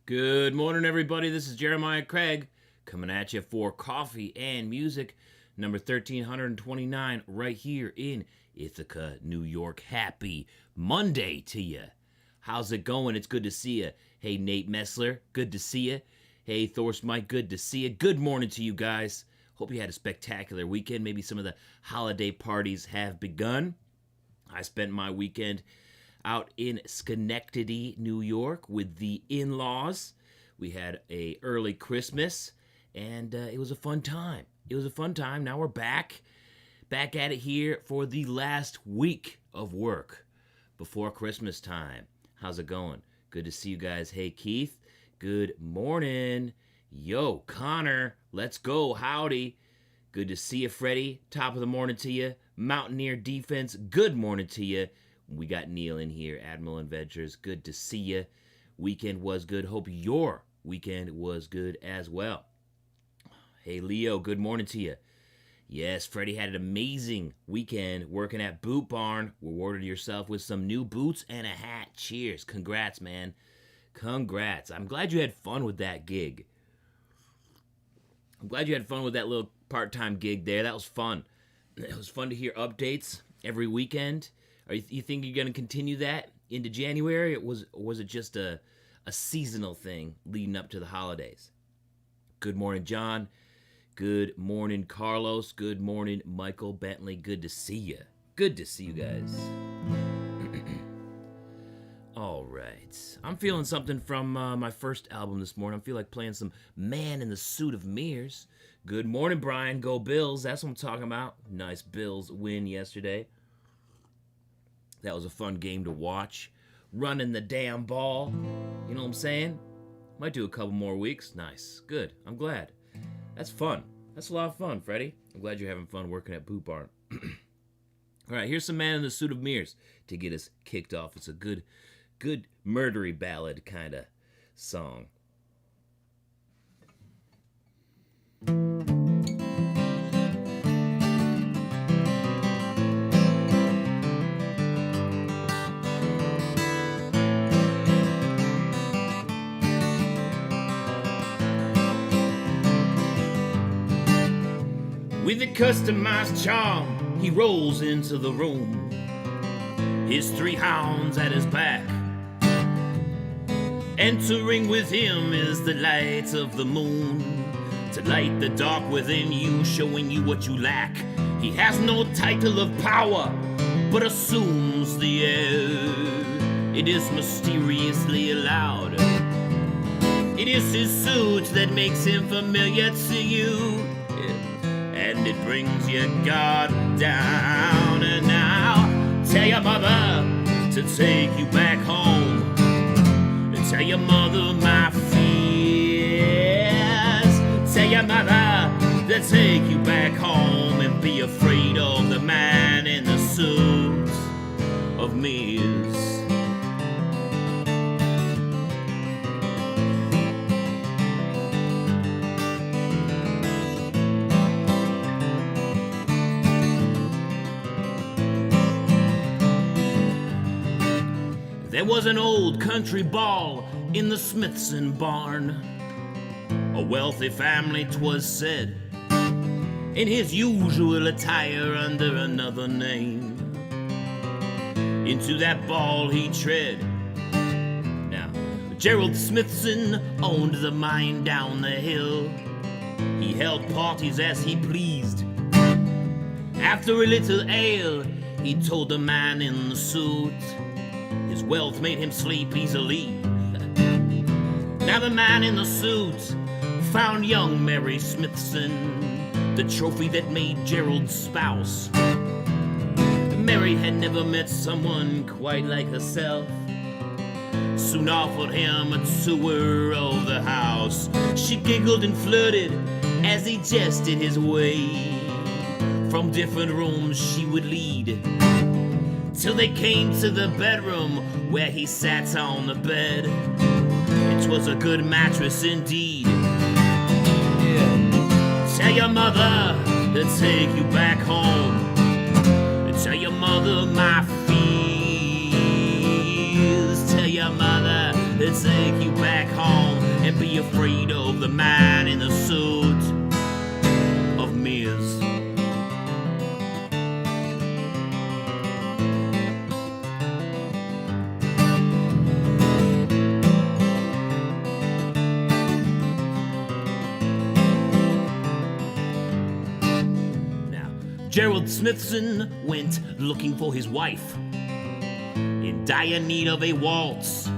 Good morning, everybody. This is Jeremiah Craig coming at you for Coffee and Music, number 1329, right here in Ithaca, New York. Happy Monday to you. How's it going? It's good to see you. Hey, Nate Messler, good to see you. Hey, Thorst Mike, good to see you. Good morning to you guys. Hope you had a spectacular weekend. Maybe some of the holiday parties have begun. I spent my weekend out in Schenectady, New York with the in-laws. We had a early Christmas, and it was a fun time. Now we're back at it here for the last week of work before Christmas time. How's it going? Good to see you guys. Hey, Keith, good morning. Yo, Connor, let's go. Howdy. Good to see you, Freddie. Top of the morning to you. Mountaineer Defense, good morning to you. We got Neil in here, Admiral Adventures. Good to see you. Weekend was good. Hope your weekend was good as well. Hey, Leo, good morning to you. Yes, Freddie had an amazing weekend working at Boot Barn. Rewarded yourself with some new boots and a hat. Cheers. Congrats, man. Congrats. I'm glad you had fun with that gig. I'm glad you had fun with that little part-time gig there. That was fun. It was fun to hear updates every weekend. You think you're going to continue that into January? Or was it just a seasonal thing leading up to the holidays? Good morning, John. Good morning, Carlos. Good morning, Michael Bentley. Good to see you. Good to see you guys. All right. I'm feeling something from my first album this morning. I feel like playing some Man in the Suit of Mirrors. Good morning, Brian. Go Bills. That's what I'm talking about. Nice Bills win yesterday. That was a fun game to watch. Running the damn ball. You know what I'm saying? Might do a couple more weeks. Nice. Good. I'm glad. That's fun. That's a lot of fun, Freddie. I'm glad you're having fun working at Boot Barn. All right, here's some Man in the Suit of Mirrors to get us kicked off. It's a good murdery ballad kind of song. With a customized charm, he rolls into the room, his 3 hounds at his back. Entering with him is the light of the moon, to light the dark within you, showing you what you lack. He has no title of power, but assumes the air. It is mysteriously allowed. It is his suit that makes him familiar to you, and it brings your guard down. And now, tell your mother to take you back home. Tell your mother my fears. Tell your mother to take you back home and be afraid of the man in the suit of mirrors. There was an old country ball in the Smithson barn. A wealthy family, 'twas said, in his usual attire under another name. Into that ball he tread. Now, Gerald Smithson owned the mine down the hill. He held parties as he pleased. After a little ale, he told the man in the suit his wealth made him sleep easily. Now the man in the suit found young Mary Smithson, the trophy that made Gerald's spouse. Mary had never met someone quite like herself. Soon offered him a tour of the house. She giggled and flirted as he jested his way. From different rooms she would lead, till they came to the bedroom where he sat on the bed. It was a good mattress indeed. Yeah. Tell your mother to take you back home. Tell your mother my fears. Tell your mother to take you back home afraid of the man in the suit of mirrors. Gerald Smithson went looking for his wife in dire need of a waltz.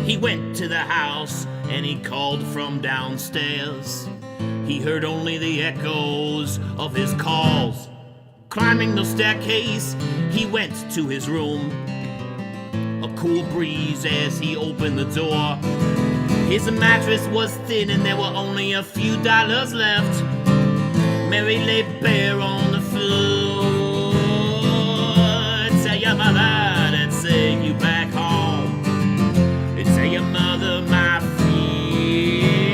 He went to the house and he called from downstairs. He heard only the echoes of his calls. Climbing the staircase, he went to his room. A cool breeze as he opened the door. His mattress was thin and there were only a few dollars left. Mary lay bare on the floor. Tell your mother to take you back home. Tell your mother my fears.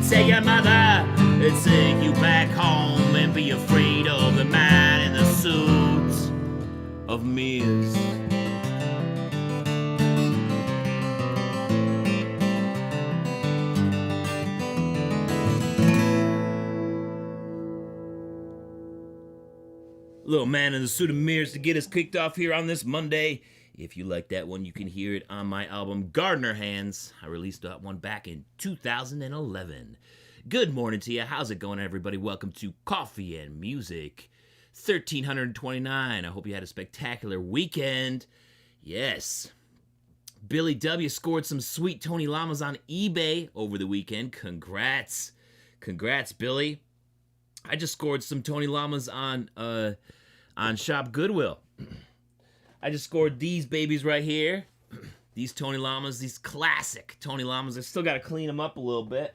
Tell your mother to take you back home and be afraid of the man in the suit of mirrors. Little man in the suit of mirrors to get us kicked off here on this Monday. If you like that one, you can hear it on my album Gardener Hands. I released that one back in 2011. Good morning to you. How's it going, everybody? Welcome to Coffee and Music 1329. I hope you had a spectacular weekend. Yes. Billy W. scored some sweet Tony Llamas on eBay over the weekend. Congrats. Congrats, Billy. I just scored some Tony Llamas on Shop Goodwill. I just scored these babies right here. These Tony Llamas, these classic Tony Llamas. I still got to clean them up a little bit.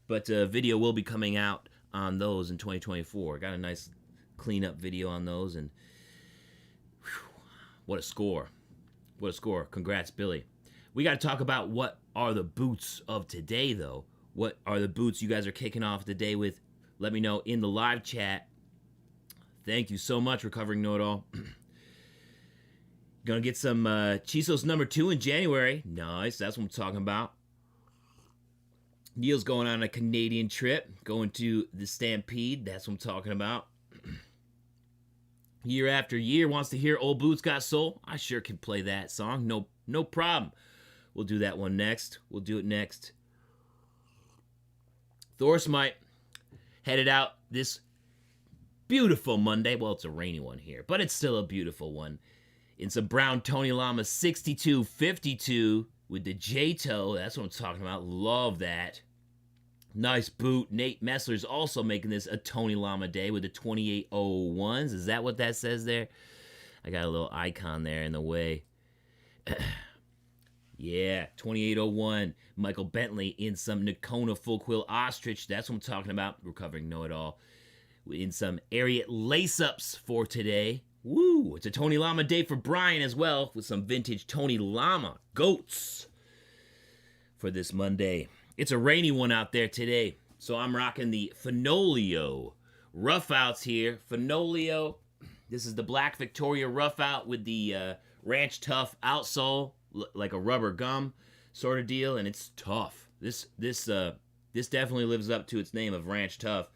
But video will be coming out on those in 2024. Got a nice clean-up video on those. And whew, what a score. What a score. Congrats, Billy. We got to talk about what are the boots of today, though. What are the boots you guys are kicking off the day with? Let me know in the live chat. Thank you so much, Recovering Know-It-All. Gonna get some Chisos #2 in January. Nice, that's what I'm talking about. Neil's going on a Canadian trip, going to the Stampede. That's what I'm talking about. Year after year, wants to hear Old Boots Got Soul. I sure can play that song. No problem. We'll do that one next. We'll do it next. Thorsmite headed out this beautiful Monday. Well, it's a rainy one here, but it's still a beautiful one. In some brown Tony Llama 6252 with the J-toe. That's what I'm talking about. Love that. Nice boot. Nate Messler's also making this a Tony Llama day with the 2801s. Is that what that says there? I got a little icon there in the way. Yeah, 2801. Michael Bentley in some Nakona Full Quill Ostrich. That's what I'm talking about. Recovering Know-It-All. In some Ariat lace-ups for today. Woo! It's a Tony Llama day for Brian as well, with some vintage Tony Llama goats for this Monday. It's a rainy one out there today, so I'm rocking the Fenolio Rough Outs here. Fenolio. This is the Black Victoria Rough Out with the Ranch Tough outsole, like a rubber gum sort of deal, and it's tough. This definitely lives up to its name of Ranch Tough.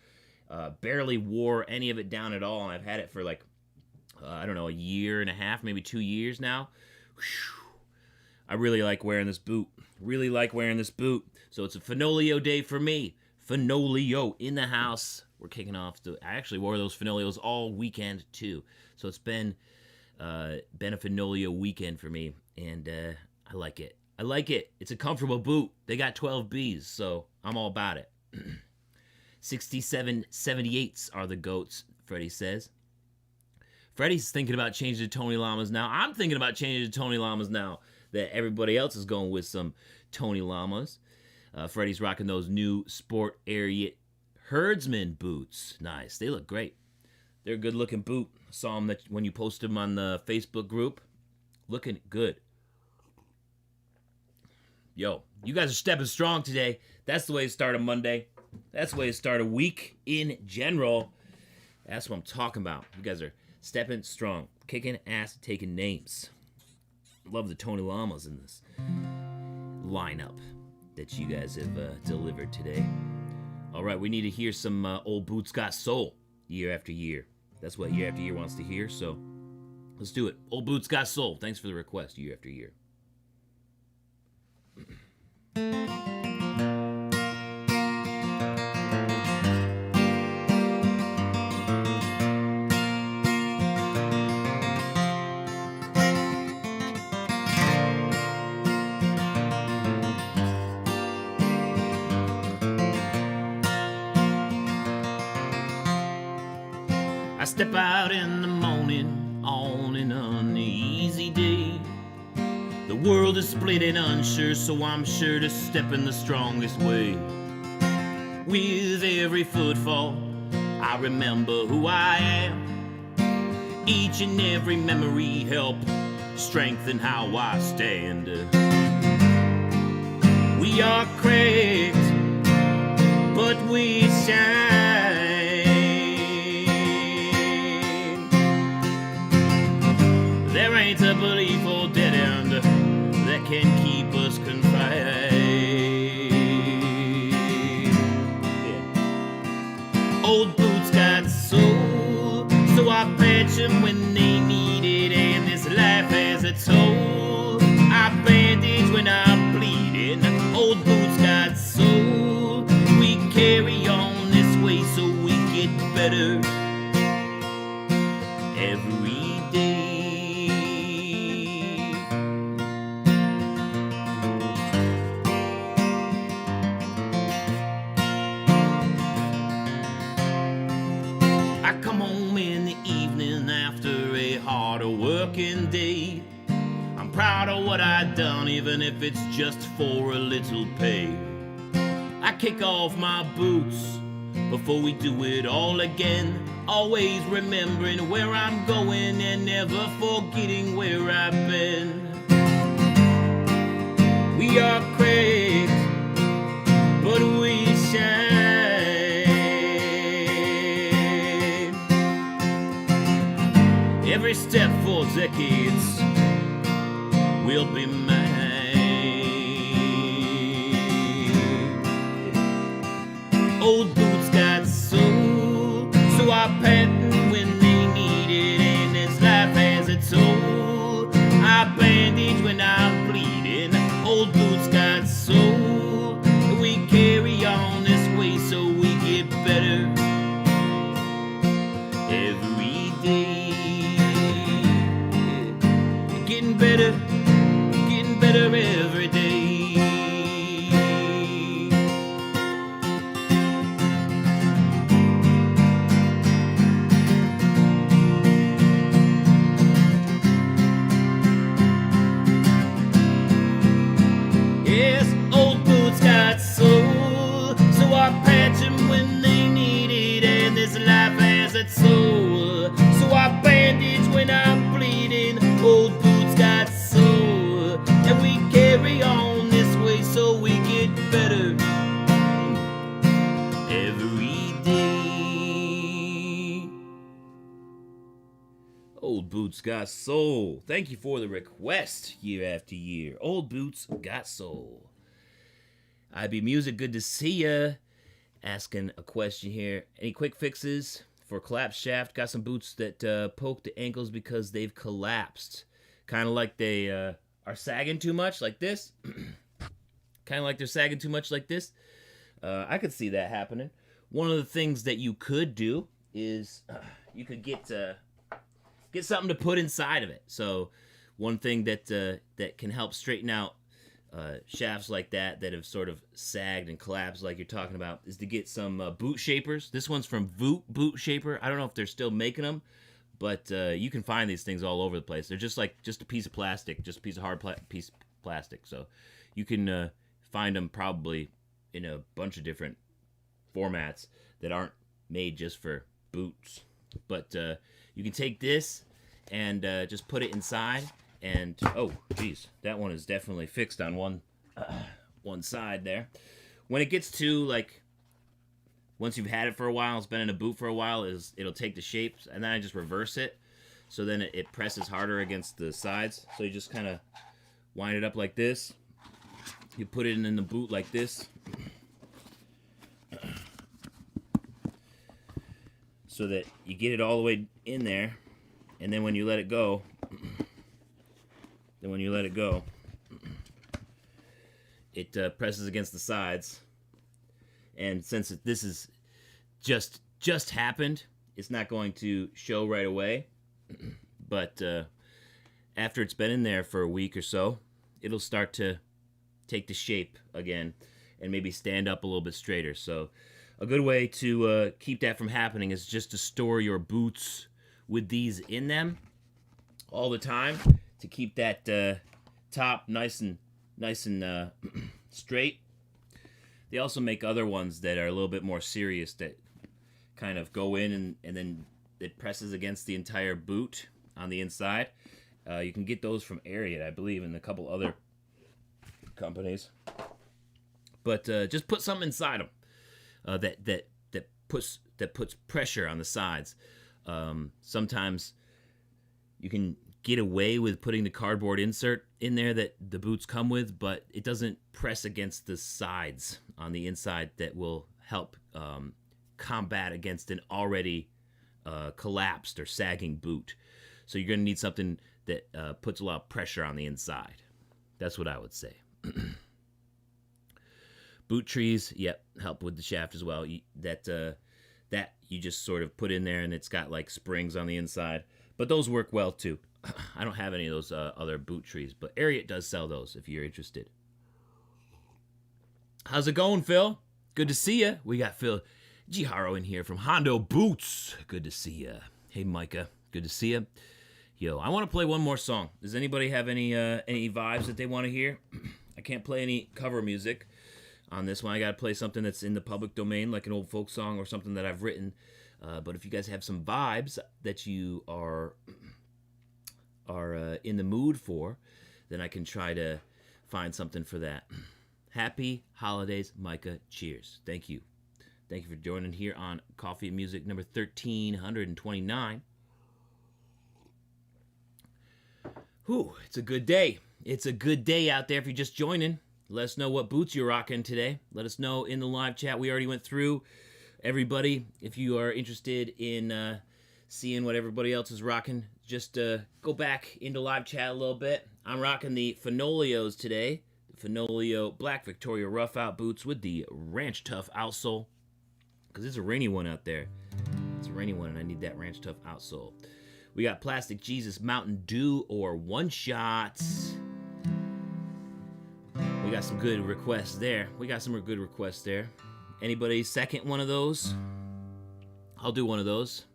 Barely wore any of it down at all, and I've had it for like, I don't know, a year and a half, maybe 2 years now. Whew. I really like wearing this boot. Really like wearing this boot. So it's a Fenolio day for me. Fenolio in the house. We're kicking off. I actually wore those Fenolios all weekend too. So it's been a Fenolio weekend for me, and I like it. I like it. It's a comfortable boot. They got 12 Bs, so I'm all about it. 6778s are the goats, Freddie says. Freddie's thinking about changing to Tony Llamas now. I'm thinking about changing to Tony Llamas now that everybody else is going with some Tony Llamas. Freddie's rocking those new Sport Ariat Herdsman boots. Nice. They look great. They're a good-looking boot. I saw them when you posted them on the Facebook group. Looking good. Yo, you guys are stepping strong today. That's the way to start a Monday. That's the way to start a week in general. That's what I'm talking about. You guys are stepping strong. Kicking ass, taking names. Love the Tony Llamas in this. lineup that you guys have delivered today. All right, we need to hear some Old Boots Got Soul year after year. That's what year after year wants to hear, so let's do it. Old Boots Got Soul. Thanks for the request year after year. I step out in the morning on an uneasy day. The world is split and unsure, so I'm sure to step in the strongest way. With every footfall, I remember who I am. Each and every memory help strengthen how I stand. We are cracked, but we shine. There ain't a belief or dead end that can keep us confined. Yeah. Old boots got soul, so I patch them when they need it, and this life has a toll. I bandage when I'm bleeding. Old boots got soul. We carry on this way so we get better every day. I come home in the evening after a hard working day. I'm proud of what I done, even if it's just for a little pay. I kick off my boots before we do it all again, always remembering where I'm going and never forgetting where I've been. We are cracked, but we shine. Every step for decades will be mine. Old boots got soul, so I pat them when they need it, and this life has a toll. I bandage when I'm bleeding. Old boots got soul. We carry on this way so we get better every day. Getting better every day. Yes, old boots got soul, so I patch them when they need it, and this life has its soul, so I bandage when I'm bleeding. Old boots got soul, and we carry on this way so we get better every day. Old Boots Got Soul. Thank you for the request year after year. Old Boots Got Soul. IB Music, good to see ya. Asking a question here. Any quick fixes for collapsed shaft? Got some boots that poke the ankles because they've collapsed. Kind of like they are sagging too much, like this. Kind of like they're sagging too much, like this. I could see that happening. One of the things that you could do is you could get something to put inside of it. So one thing that that can help straighten out shafts like that have sort of sagged and collapsed like you're talking about is to get some boot shapers. This one's from Voot Boot Shaper. I don't know if they're still making them, but you can find these things all over the place. They're just like a piece of plastic, just a piece of hard piece of plastic. So you can find them probably in a bunch of different formats that aren't made just for boots. But you can take this and just put it inside. And oh, geez, that one is definitely fixed on one side there. When it gets to like, once you've had it for a while, it's been in a boot for a while, it'll take the shapes, and then I just reverse it, so then it presses harder against the sides. So you just kind of wind it up like this, You put it in the boot like this. So that you get it all the way in there. And then when you let it go, it presses against the sides. And since this is just happened, it's not going to show right away. But after it's been in there for a week or so, it'll start to take the shape again and maybe stand up a little bit straighter. So a good way to keep that from happening is just to store your boots with these in them all the time to keep that top nice and straight. They also make other ones that are a little bit more serious that kind of go in and then it presses against the entire boot on the inside. You can get those from Ariat, I believe, and a couple other companies. But just put something inside them that puts pressure on the sides. Sometimes you can get away with putting the cardboard insert in there that the boots come with, but it doesn't press against the sides on the inside that will help combat against an already collapsed or sagging boot. So you're going to need something that puts a lot of pressure on the inside. That's what I would say. Boot trees, yep, help with the shaft as well. That you just sort of put in there, and it's got like springs on the inside. But those work well too. I don't have any of those other boot trees, but Ariat does sell those if you're interested. How's it going, Phil? Good to see you. We got Phil Giharo in here from Hondo Boots. Good to see you. Hey, Micah. Good to see you. Yo, I want to play one more song. Does anybody have any vibes that they want to hear? I can't play any cover music on this one. I got to play something that's in the public domain, like an old folk song or something that I've written. But if you guys have some vibes that you are in the mood for, then I can try to find something for that. Happy holidays, Micah. Cheers. Thank you. Thank you for joining here on Coffee and Music number 1329. Whew, it's a good day. It's a good day out there if you're just joining. Let us know what boots you're rocking today. Let us know in the live chat. We already went through everybody. If you are interested in seeing what everybody else is rocking, just go back into live chat a little bit. I'm rocking the Fenolios today. The Fenolio Black Victoria Rough Out boots with the Ranch Tough outsole. Because it's a rainy one out there. It's a rainy one and I need that Ranch Tough outsole. We got Plastic Jesus Mountain Dew or One Shots. We got some good requests there. Anybody second one of those? I'll do one of those.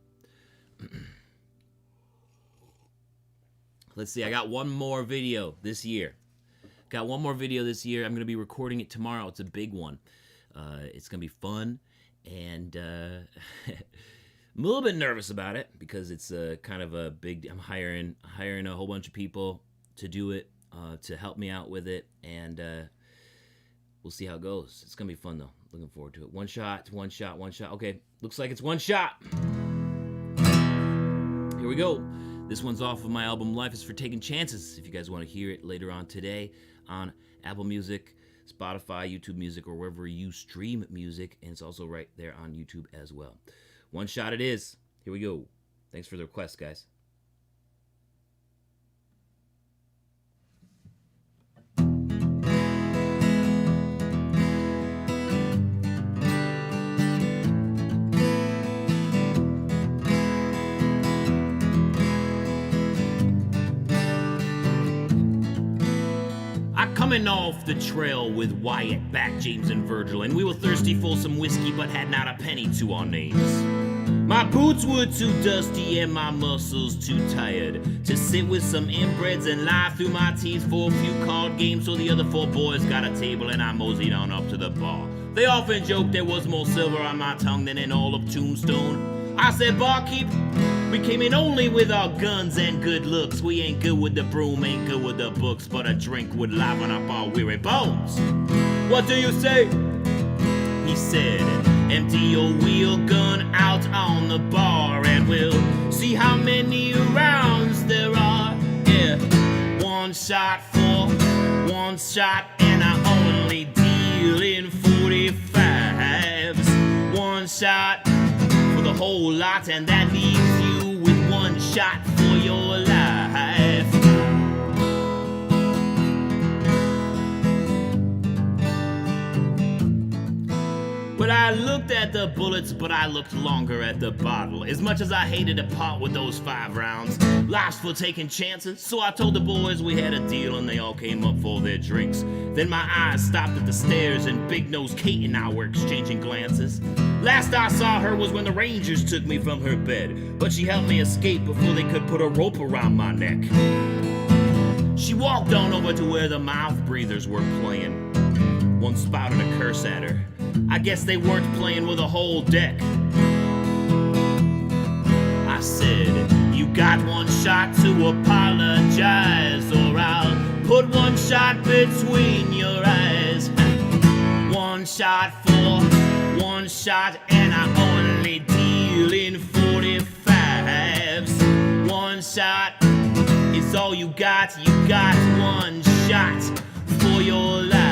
Let's see, I got one more video this year. I'm going to be recording it tomorrow. It's a big one. It's going to be fun. And I'm a little bit nervous about it because it's kind of a big... I'm hiring a whole bunch of people to do it, to help me out with it. And we'll see how it goes. It's going to be fun, though. Looking forward to it. One shot. Okay, looks like it's one shot. Here we go. This one's off of my album Life is for Taking Chances. If you guys want to hear it later on today on Apple Music, Spotify, YouTube Music, or wherever you stream music. And it's also right there on YouTube as well. One shot it is. Here we go. Thanks for the request, guys. Coming off the trail with Wyatt, Back, James, and Virgil, and we were thirsty for some whiskey, but had not a penny to our names. My boots were too dusty and my muscles too tired to sit with some inbreds and lie through my teeth for a few card games, so the other four boys got a table and I moseyed on up to the bar. They often joked there was more silver on my tongue than in all of Tombstone. I said, barkeep, we came in only with our guns and good looks. We ain't good with the broom, ain't good with the books, but a drink would liven up our weary bones. What do you say? He said, empty your wheel gun out on the bar and we'll see how many rounds there are. Yeah, one shot and I only shot for the whole lot, and that leaves you with one shot for your life. But I looked at the bullets, but I looked longer at the bottle. As much as I hated to part with those 5 rounds, life's for taking chances, so I told the boys we had a deal and they all came up for their drinks. Then my eyes stopped at the stairs and Big Nose Kate and I were exchanging glances. Last I saw her was when the Rangers took me from her bed, but she helped me escape before they could put a rope around my neck. She walked on over to where the mouth breathers were playing. One spouted a curse at her. I guess they weren't playing with a whole deck. I said, you got one shot to apologize, or I'll put one shot between your eyes. One shot for one shot, and I only deal in 45s. One shot is all you got one shot for your life.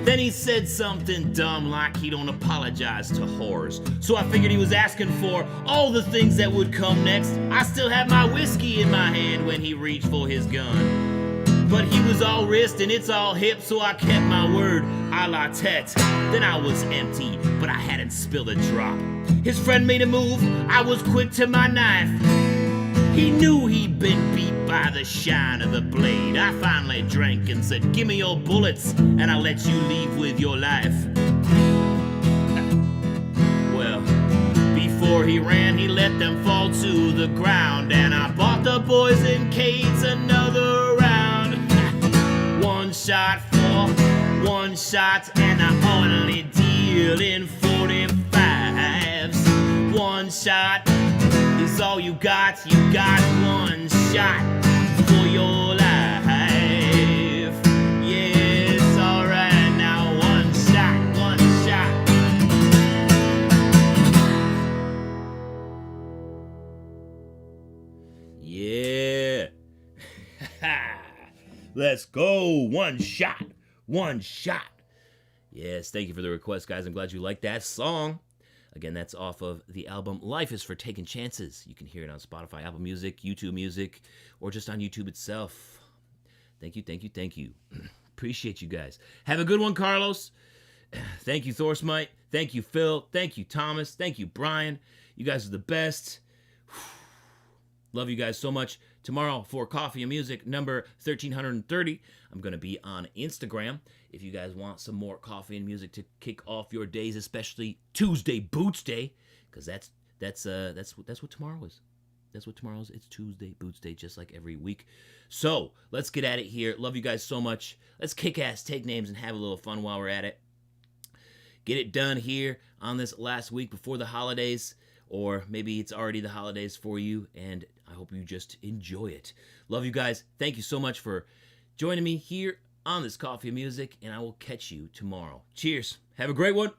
Then he said something dumb like he don't apologize to whores. So I figured he was asking for all the things that would come next. I still had my whiskey in my hand when he reached for his gun. But he was all wrist and it's all hip, so I kept my word a la tete. Then I was empty, but I hadn't spilled a drop. His friend made a move, I was quick to my knife. He knew he'd been beat by the shine of the blade. I finally drank and said, give me your bullets and I'll let you leave with your life. Well, before he ran, he let them fall to the ground, and I bought the boys and Kate's another round. One shot for one shot, and I only deal in 45s. One shot is all you got one shot for your life. Yes, alright, now one shot. Yeah. Let's go, one shot. Yes, thank you for the request, guys. I'm glad you liked that song. Again, that's off of the album Life is for Taking Chances. You can hear it on Spotify, Apple Music, YouTube Music, or just on YouTube itself. Thank you. Appreciate you guys. Have a good one, Carlos. Thank you, Thorsmite. Thank you, Phil. Thank you, Thomas. Thank you, Brian. You guys are the best. Love you guys so much. Tomorrow for Coffee and Music number 1330, I'm going to be on Instagram. If you guys want some more coffee and music to kick off your days, especially Tuesday Boots Day, because that's what tomorrow is. That's what tomorrow is. It's Tuesday Boots Day, just like every week. So let's get at it here. Love you guys so much. Let's kick ass, take names, and have a little fun while we're at it. Get it done here on this last week before the holidays, or maybe it's already the holidays for you, and I hope you just enjoy it. Love you guys. Thank you so much for joining me here on this Coffee and Music, and I will catch you tomorrow. Cheers. Have a great one.